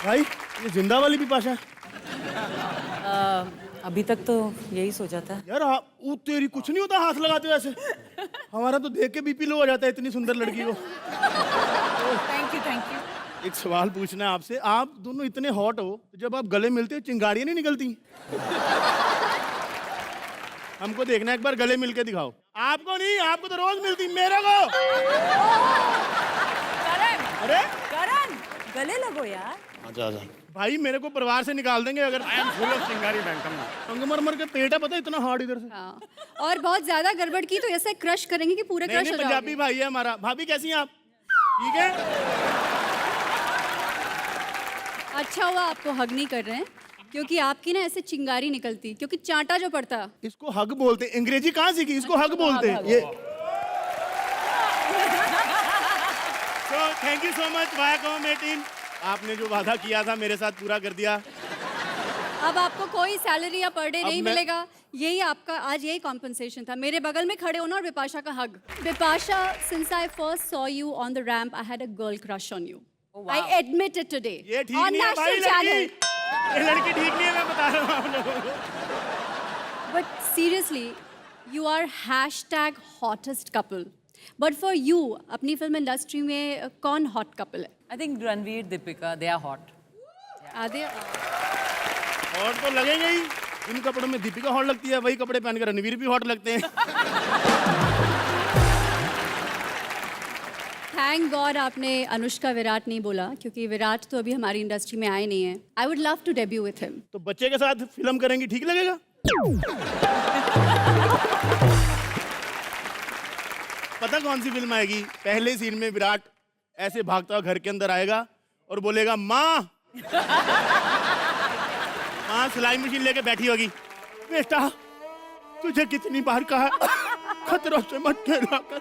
भाई ये जिंदा वाली बिपाशा है? अभी तक तो यही सोचा था। यार वो तेरी कुछ नहीं होता हाथ लगाते हो ऐसे। हमारा तो देख के बीपी लो हो जाता है इतनी सुंदर लड़की को। Thank you thank you. एक सवाल पूछना है आपसे, आप दोनों इतने हॉट हो, जब आप गले मिलते हो चिंगारियां नहीं निकलती? हमको देखना है, एक बार गले मिल के दिखाओ। आपको नहीं, आपको तो रोज मिलती, मेरे को। करण अरे करण गले लगो यार। आजा आजा। भाई मेरे को परिवार से निकाल देंगे अगर। आई एम फुल ऑफ चिंगारी बैंकम। संगमरमर के पेट है, पता है इतना हार्ड इधर से। हाँ। और बहुत ज्यादा गड़बड़ की तो ऐसे क्रश करेंगे कि पूरे नहीं क्रश नहीं, हो पंजाबी जाओगे। भाई है हमारा। भाभी कैसी हैं आप? ठीक है। अच्छा हुआ आपको हग नहीं कर रहे हैं, क्योंकि आपकी ना ऐसे चिंगारी निकलती, क्योंकि चांटा जो पड़ता। इसको हग बोलते, अंग्रेजी कहाँ सीखी? इसको हग बोलते हैं ये। तो thank you so much Viacom 18, आपने जो वादा किया था मेरे साथ पूरा कर दिया। अब आपको कोई सैलरी या पर डे अब नहीं मैं- मिलेगा, यही आपका आज यही कॉम्पनसेशन था। मेरे बगल में खड़े होना और विपाशा का hug. Bipasha, since I first saw you on the ramp I had a girl crush on you. I admit it today ये ठीक ऑन नहीं है भाई नेशनल लड़की। चैनल। ये लड़की ठीक नहीं है, मैं बता रहा हूँ आप लोगों को। But seriously you are #hottest couple. But for you अपनी फिल्म इंडस्ट्री में कौन हॉट कपल है? I think Ranveer Deepika they are hot. आदि और तो लगेंगे ही। इन कपड़ों में दीपिका हॉट लगती है, वही कपड़े पहनकर रणवीर भी हॉट लगते हैं। थैंक गॉड आपने अनुष्का विराट नहीं बोला, क्योंकि विराट तो अभी हमारी इंडस्ट्री में आए नहीं है। I would love to debut with him. तो बच्चे के साथ फिल्म करेंगी, ठीक लगेगा? पता कौन सी फिल्म आएगी? पहले सीन में विराट ऐसे भागता हुआ घर के अंदर आएगा और बोलेगा माँ। माँ सिलाई मशीन लेके बैठी होगी। बेटा तुझे कितनी बार कहा खतरों से मत खेला कर।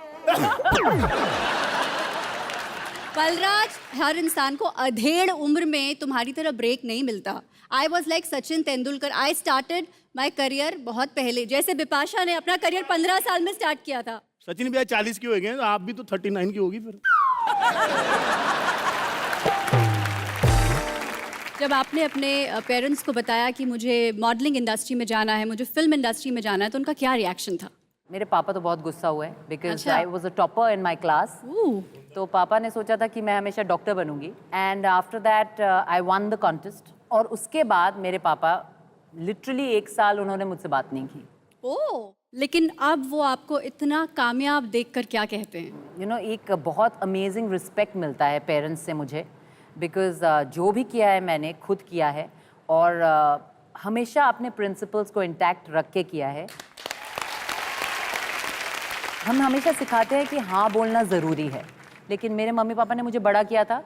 बलराज, हर इंसान को अधेड़ उम्र में तुम्हारी तरह ब्रेक नहीं मिलता। I was like Sachin Tendulkar. I started my career बहुत पहले, जैसे बिपाशा ने अपना करियर 15 साल में स्टार्ट किया था। सचिन भैया 40 की हो गए, तो आप भी तो 39 की होगी फिर। जब आपने अपने पेरेंट्स को बताया कि मुझे मॉडलिंग इंडस्ट्री में जाना है, मुझे फिल्म इंडस्ट्री में जाना है, तो उनका क्या रिएक्शन था? मेरे पापा तो बहुत गुस्सा हुए बिकॉज अच्छा। I was a topper in my class. Ooh. तो पापा ने सोचा था कि मैं हमेशा डॉक्टर बनूंगी and after that I won the contest. और उसके बाद मेरे पापा लिटरली 1 साल उन्होंने मुझसे बात नहीं की। ओह, लेकिन अब वो आपको इतना कामयाब देखकर क्या कहते हैं? यू नो एक बहुत अमेजिंग रिस्पेक्ट मिलता है पेरेंट्स से मुझे बिकॉज जो भी किया है मैंने खुद किया है और हमेशा अपने प्रिंसिपल्स को इंटैक्ट रख के किया है। हम हमेशा सिखाते हैं कि हाँ बोलना ज़रूरी है, लेकिन मेरे मम्मी पापा ने मुझे बड़ा किया था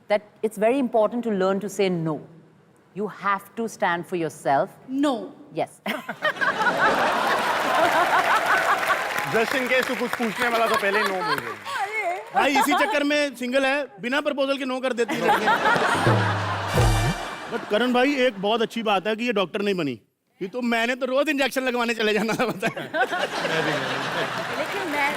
that it's very important to learn to say no. You have to stand for yourself. No. Yes. Just in case तू कुछ पूछने वाला तो पहले नो बोल दे। भाई इसी चक्कर में सिंगल है, बिना प्रपोजल के नो कर देती है। बट करण भाई एक बहुत अच्छी बात है कि ये डॉक्टर नहीं बनी, ये तो मैंने तो रोज इंजेक्शन लगवाने चले जाना था, पता है। लेकिन मैं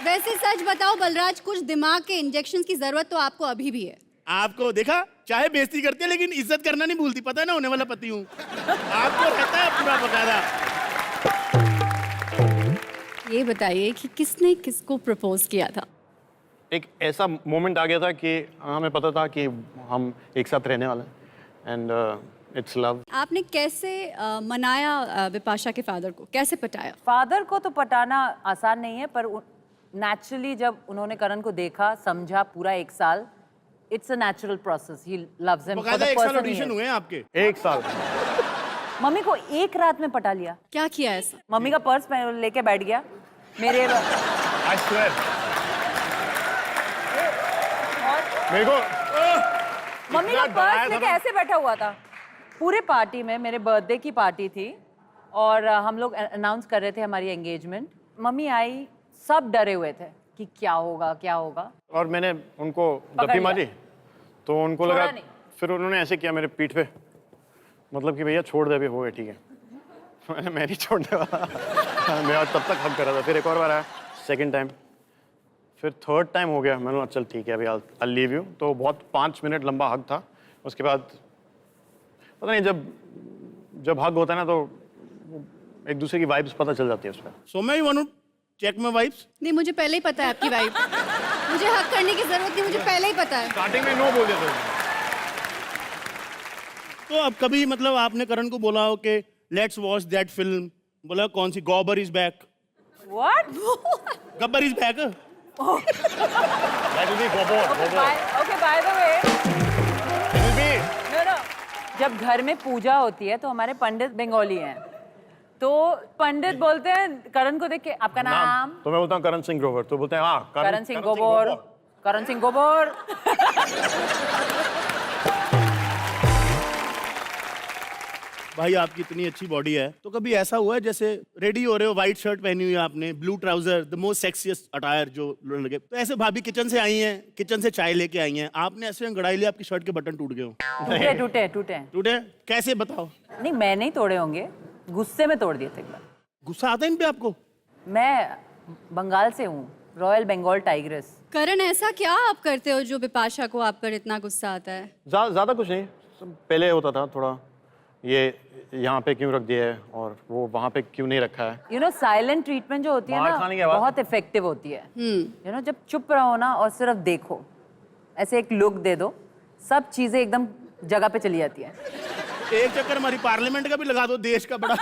वैसे सच बताओ बलराज, कुछ दिमाग के इंजेक्शन की जरूरत तो आपको अभी भी है। आपको देखा, चाहे बेइज्जती करती है लेकिन इज्जत करना नहीं भूलती, पता है ना, होने वाला पति हूँ। आपको रहता है पूरा बकायदा। ये बताइए कि किसने किसको प्रपोज किया था? एक ऐसा मोमेंट आ गया था कि हमें पता था कि हम एक साथ रहने वाले हैं एंड इट्स लव। आपने कैसे मनाया बिपाशा के फादर को, कैसे पटाया? फादर को तो पटाना आसान नहीं है, पर नेचुरली जब उन्होंने करण को देखा, समझा पूरा 1 साल, it's a natural process. He loves him for बकायदा द 1 साल पर्सन ही ऑडिशन इज। हुए हैं आपके? 1 साल। मम्मी को एक रात में पटा लिया। क्या किया ऐसा? मम्मी का पर्स लेके बैठ गया मेरे। I swear. मेरे को मम्मी का इतना डराया पर्स था लेके ना। ऐसे बैठा हुआ था पूरे पार्टी में। मेरे बर्थडे की पार्टी थी और हम लोग अनाउंस कर रहे थे हमारी एंगेजमेंट। मम्मी आई, सब डरे हुए थे कि क्या होगा क्या होगा। और मैंने उनको पकड़ दबी लिया। मारी तो उनको छोड़ा लगा, नहीं। फिर उन्होंने ऐसे किया मेरे पीठ पे, मतलब कि भैया छोड़ दे, अभी हो गया ठीक है। मैं नहीं छोड़ने वाला। मैं तब तक हक कर रहा था। फिर एक और बार आया, सेकंड टाइम, फिर थर्ड टाइम हो गया, मैंने कहा चल ठीक है अभी आई लीव यू। तो बहुत 5 मिनट लंबा हग था। उसके बाद पता नहीं, जब हग होता है ना तो एक दूसरे की वाइब्स पता चल जाती है उसमें। Saumya, you want to check my vibes? नहीं, मुझे पहले ही पता है आपकी वाइफ। मुझे हक करने की जरूरत नहीं, मुझे पहले ही पता है। स्टार्टिंग में नो बोल देते थे। तो अब कभी मतलब आपने करण को बोला हो कि लेट्स वॉच दैट फिल्म, बोला कौन सी, Gabbar is back? What? Gabbar is back? That will be Gobor. Okay, by the way, It will be. no. जब घर में पूजा होती है तो हमारे पंडित बंगाली हैं, तो पंडित बोलते हैं करण को देख के आपका नाम, तो मैं बोलता हूँ करण सिंह ग्रोवर, तो बोलते हैं हाँ करण सिंह गोबर, करण सिंह गोबर। भाई आपकी इतनी अच्छी बॉडी है, तो कभी ऐसा हुआ है जैसे रेडी हो रहे हो, व्हाइट शर्ट पहनी हुई है आपने, blue trouser, the most sexiest attire जो लगे, तो ऐसे भाभी किचन से आई हैं, किचन से चाय लेके आई हैं, आपने ऐसे अंगड़ाई लिया, आपकी शर्ट के बटन टूट गए हो? टूटे टूटे टूटे टूटे कैसे, बताओ? नहीं, मैं नहीं तोड़े होंगे, गुस्से में तोड़ दिए थे एक बार। गुस्सा आता है इन पे आपको? मैं बंगाल से हूँ, रॉयल बंगाल टाइग्रेस। करण, ऐसा क्या आप करते हो जो बिपाशा को आप पर इतना गुस्सा आता है? ज़्यादा कुछ नहीं, पहले होता था थोड़ा, ये यहाँ पे क्यों रख दिया है और वो वहाँ पे क्यों नहीं रखा है। यू नो, साइलेंट ट्रीटमेंट जो होती है मार खाने के ना, बाद। बहुत इफेक्टिव होती है। यू नो, जब चुप रहो ना और सिर्फ देखो, ऐसे एक लुक दे दो, सब चीजें एकदम जगह पे चली जाती है। एक चक्कर हमारी पार्लियामेंट का भी लगा दो, देश का बड़ा।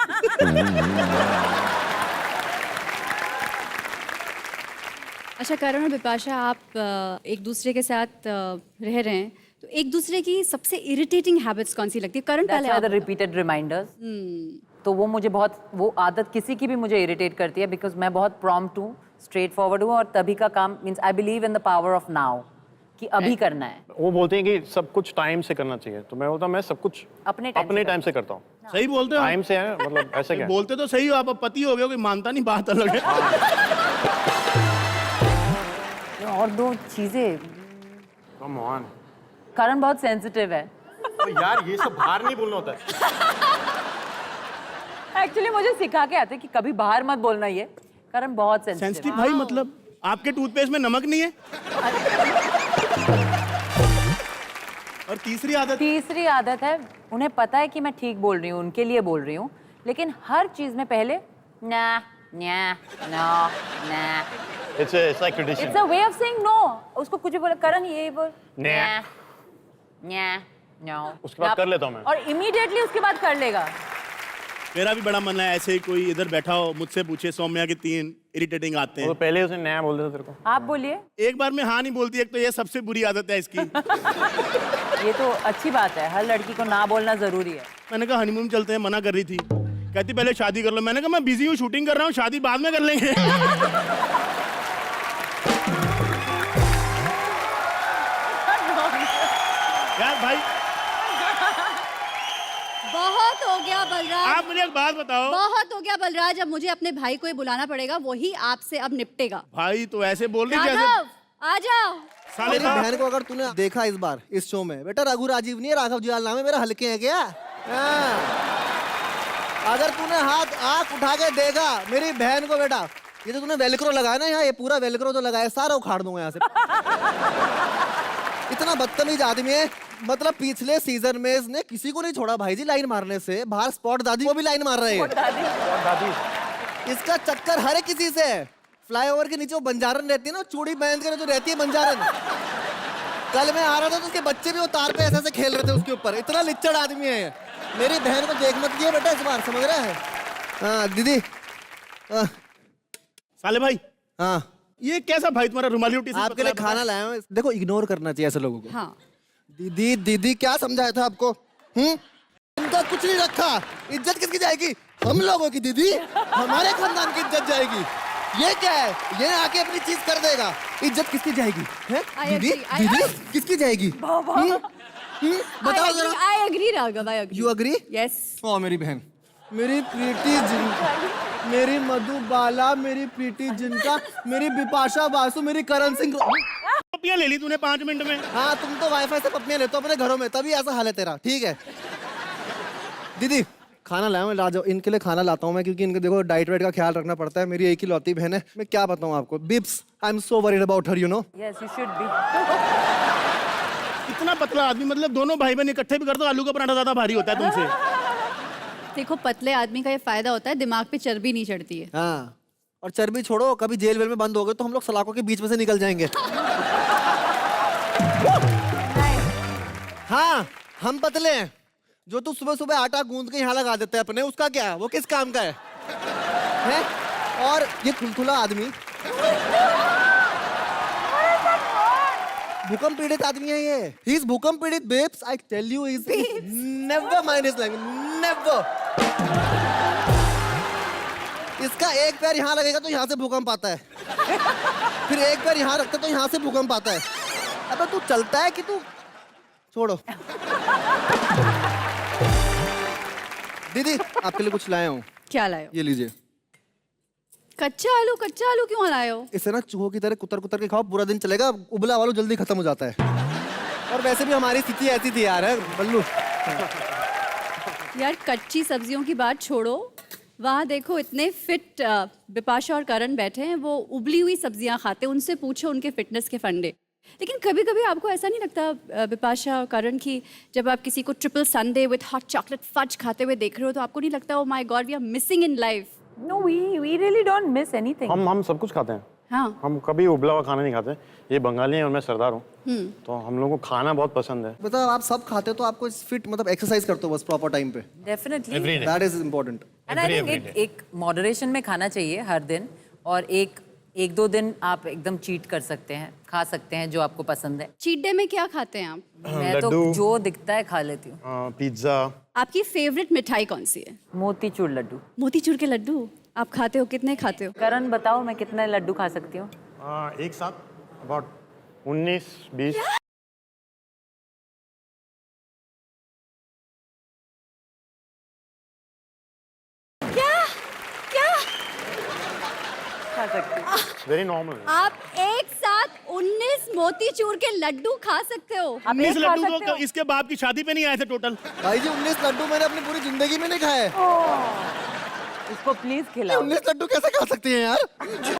अच्छा करण और बिपाशा, आप एक दूसरे के साथ रह रहे हैं, तो एक दूसरे की सबसे इरिटेटिंग हैबिट्स कौन सी लगती है? करण, पहले आप रिपीटेड रिमाइंडर्स, तो वो मुझे बहुत, वो आदत किसी की भी मुझे इरिटेट करती है, बिकॉज मैं बहुत प्रॉम्प्ट हूँ, स्ट्रेट फॉरवर्ड हूँ, और तभी का काम means I believe in the power of now, कि अभी करना है। वो बोलते हैं कि सब कुछ टाइम से करना चाहिए, तो मैं बोलता हूँ मैं सब कुछ अपने टाइम से करता हूँ। सही बोलते हो? टाइम से है, मतलब ऐसे क्या? बोलते तो सही हो, आप अब पति हो गए हो, कोई मानता नहीं, बात अलग है। और दो चीजें, कम ऑन करण बहुत सेंसिटिव है। तो यार ये सब बाहर नहीं बोलना होता है। एक्चुअली मुझे सिखा के आते कि कभी बाहर मत बोलना, ये करण बहुत सेंसिटिव सेंसिटिव। भाई, मतलब आपके टूथपेस्ट में नमक नहीं है? और तीसरी आदत है, उन्हें पता है कि मैं ठीक बोल रही हूँ, उनके लिए बोल रही हूँ, लेकिन हर चीज में पहले ना ना ना ना। It's like tradition. It's a way of saying no. उसको कुछ भी बोला, करण ये बोल, Nah. no. उसके बाद कर लेता हूँ मैं। और इमीडिएटली उसके बाद कर लेगा। मेरा भी बड़ा मन है, ऐसे ही कोई इधर बैठा हो, मुझसे पूछे सौम्या के 3 इरिटेटिंग आते वो हैं, तो पहले उसे नया बोल देता तेरे को। आप बोलिए। एक बार में हाँ नहीं बोलती, एक तो ये सबसे बुरी आदत है इसकी। ये तो अच्छी बात है, हर लड़की को ना बोलना जरूरी है। मैंने कहा हनीमून चलते हैं, मना कर रही थी, कहती पहले शादी कर लो। मैंने कहा मैं बिजी हूँ, शूटिंग कर रहा हूँ, शादी बाद में कर लेंगे। यार भाई, बहुत हो गया बलराज, आप मुझे एक बात बताओ। बहुत हो गया बलराज, अब मुझे अपने भाई को ही बुलाना पड़ेगा, वही आपसे अब निपटेगा। भाई तो ऐसे बोल रही जैसे राघव, आ जाओ। साले मेरी साहब। बहन को अगर तूने देखा इस बार इस शो में, बेटा रघु राजीव नहीं है, राघव जुयाल नाम है मेरा, हल्के है क्या? हाँ। अगर तूने हाथ आंख उठा के देखा मेरी बहन को, बेटा ये तो तूने वेलक्रो लगाया ना यहाँ, ये पूरा वेलक्रो तो लगाया, सारा उखाड़ दूंगा यहाँ से। इतना बदतमीज आदमी है, मतलब पिछले सीजन में इसने किसी को नहीं छोड़ा भाई जी लाइन मारने से, बाहर स्पॉट दादी को भी लाइन मार रहे हैं। इसका चक्कर हर किसी से है। फ्लाईओवर के नीचे वो बंजारन रहती है ना, चूड़ी पहन कर जो रहती है बंजारन, कल मैं आ रहा था तो उसके बच्चे भी वो तार पे ऐसे खेल रहे थे उसके ऊपर, इतना लिच्चड़ आदमी है। मेरी बहन को देख मत दिया बेटा इस बार, समझ रहा है? हाँ दीदी। साले भाई, हाँ ये कैसा भाई तुम्हारा रुमाली रोटी से आपके लिए पतला खाना लाया हूँ, देखो इग्नोर करना चाहिए ऐसे लोगों को। हाँ, दीदी दीदी क्या समझाया था आपको? इनका कुछ नहीं रखा, इज्जत किसकी जाएगी? हम लोगों की दीदी, हमारे खानदान की इज्जत जाएगी। ये क्या है, ये आके अपनी चीज कर देगा, इज्जत किसकी जाएगी? हैं? दीदी दीदी किसकी जाएगी? बताओ जरा। I agree Raghav, I agree. You agree? Yes. ओ मेरी बहन, मेरी प्रीति जिनका, मेरी मधुबाला, मेरी प्रीति जिनका, मेरी बिपाशा बासु, मेरी करण सिंह। पपियां ले ली तूने 5 मिनट में। हाँ तुम तो वाईफाई से पप्पियां लेते हो अपने घरों में, तभी ऐसा हाल है तेरा। ठीक है दीदी खाना लाया हूँ, ला जाओ, इनके लिए खाना लाता हूँ मैं, क्योंकि इनके देखो डाइट वाइट का ख्याल रखना पड़ता है। मेरी एक ही लौती बहन है, मैं क्या बताऊँ आपको। Bips, I am so worried about her, you know. Yes, you should be. इतना पतला आदमी, मतलब दोनों भाई बहन इकट्ठे भी कर दो, आलू का पराठा ज्यादा भारी होता है तुमसे। देखो पतले आदमी का ये फायदा होता है, दिमाग पे चर्बी नहीं चढ़ती है। हाँ, और चर्बी छोड़ो, कभी जेल वेल में बंद हो गए तो हम लोग सलाखों के बीच में से निकल जाएंगे। हाँ, हम पतले हैं। जो तू सुबह सुबह आटा गूंद के यहाँ लगा देता है अपने, उसका क्या, वो किस काम का है? और ये थुलथुला आदमी भूकंप पीड़ित आदमी है ये। ही इज भूकंप पीड़ित babes, I tell you, is never mind his language, never. इसका एक पैर यहाँ लगेगा तो यहाँ से भूकंप आता है, फिर एक पैर यहाँ रखता तो यहाँ से भूकंप आता है। अबे तू चलता है कि तू, छोड़ो। दीदी आपके लिए कुछ लाया हूँ, क्या लाए हो? ये लीजिए। कच्चा आलू क्यों लाए हो? इसे ना चूहों की तरह कुतर कुतर के खाओ, पूरा दिन चलेगा। उबला आलू जल्दी खत्म हो जाता है। और वैसे भी हमारी स्थिति ऐसी थी यार, बल्लू। यार कच्ची सब्जियों की बात छोड़ो, वहाँ देखो इतने फिट बिपाशा और करण बैठे हैं, वो उबली हुई सब्जियां खाते हैं, उनसे पूछो उनके फिटनेस के फंडे। लेकिन कभी कभी आपको ऐसा नहीं लगता बिपाशा और करण की, जब आप किसी को triple sundae with hot chocolate fudge खाते हुए देख रहे हो, तो आपको नहीं लगता, oh my god we are missing in life? No, we really don't miss anything. हम सब कुछ खाते हैं। हाँ, हम कभी उबला हुआ खाना नहीं खाते। ये बंगाली हैं और मैं सरदार हूँ, तो हम लोगों को खाना बहुत पसंद है। मतलब आप सब खाते हो तो आपको फिट, मतलब एक्सरसाइज करते हो बस प्रॉपर टाइम पे। Definitely. That is important. And I think एक मॉडरेशन में खाना चाहिए हर दिन, और एक दो दिन आप एकदम चीट कर सकते हैं, खा सकते हैं जो आपको पसंद है। चीट डे में क्या खाते हैं आप? मैं तो लड्डू। जो दिखता है खा लेती हूँ। पिज्ज़ा। आपकी फेवरेट मिठाई कौन सी है? मोतीचूर लड्डू। मोतीचूर के लड्डू आप खाते हो? कितने खाते हो? करण बताओ मैं कितने लड्डू खा सकती हूँ? एक साथ अबाउट 19-20। खा सकती हूँ। Very normal. आप एक साथ 19 मोतीचूर के लड्डू खा सकते हो? आप 19 एक खा लड्डू सकते तो हो? इसके बाप की शादी पे नहीं आए थे टोटल। भाई जी 19 लड्डू मैंने अपनी पूरी जिंदगी में नहीं खाए। इसको प्लीज खिलाओ। 19 लड्डू कैसे खा सकती हैं यार?